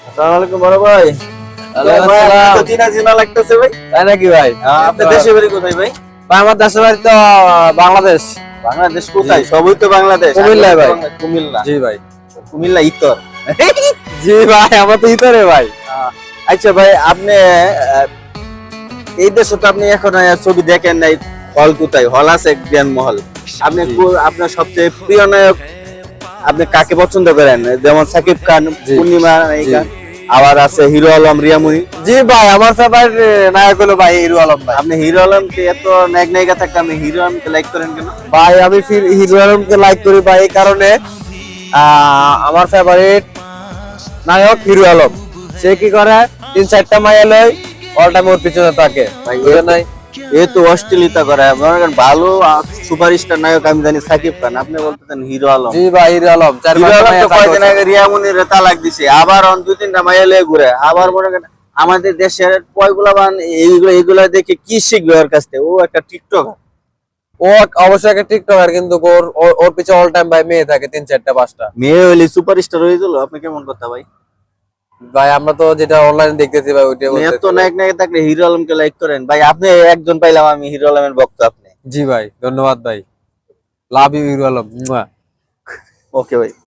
আসসালামু আলাইকুম বড় ভাই। চিনা চিনা লাগতেছে ভাই। তাই নাকি ভাই? আপনার দেশের বাড়ি কোথায় ভাই? ভাই আমার দেশের বাড়ি তো বাংলাদেশ। বাংলাদেশ কোথায়? সবই তো বাংলাদেশ। কুমিল্লায় ভাই। কুমিল্লা। জি ভাই। কুমিল্লা ইতর। জি ভাই, আমার তো ইতরে ভাই। আচ্ছা ভাই, আপনি এই দেশে তো আপনি এখন ছবি দেখেন নাই, হল কোথায়? হল আছে জ্ঞান মহল। আপনি আপনার সবচেয়ে প্রিয় নায়ক আপনি কাকে পছন্দ করেন? যেমন সাকিব খান, পূর্ণিমা নায়িকা, আবার আছে হিরো আলম, রিয়ামণি। জি ভাই, আমার ফেভারিট নায়ক হলো ভাই হিরো আলম ভাই। আপনি হিরো আলমকে এত নায়ক নায়িকা থাকতে আপনি হিরো আলমকে লাইক করেন কেন? ভাই আমি হিরো আলমকে লাইক করি ভাই এই কারণে, আমার ফেভারিট নায়ক হিরো আলম। সে কি করে 3-4টা মাইয়া লয়, অল টাইম ওর পিছনে থাকে ভাই বুঝে নাই। এ তো অশ্লীলতা করে। মনে করেন ভালো সুপারস্টার নায়ক আমি জানি সাকিব খান, আপনি বলতেছেন হিরো আলম। জি ভাই, হিরো আলম হিরো আলম তো কয়দিন আগে রিয়ামনির তালাক দিছে, আবার 2-3টা মাইয়া লয়ে ঘুরে। আবার মনে করেন আমাদের দেশের পয়গুলা এইগুলা দেখে কি শিখবে ওর কাছ থেকে? ও একটা টিকটকার। ও অবশ্যই একটা টিকটকার, কিন্তু ওর পিছে অল টাইম ভাই মেয়ে থাকে 3-4টা-5টা। মেয়ে হইলে সুপারস্টার হয়ে গেল? আপনি কেমন কথা ভাই? ভাই আমরা তো যেটা অনলাইনে দেখতেছি ভাই ওইটাই আপনি বলতেছি এত নায়ক নায়ক থাকলে হিরো আলমকে লাইক করেন ভাই? আপনি একজন পাইলাম, আমি হিরো আলমের ভক্ত আপনি। জি ভাই, ধন্যবাদ ভাই। Love you Hero Alam. Okay ভাই।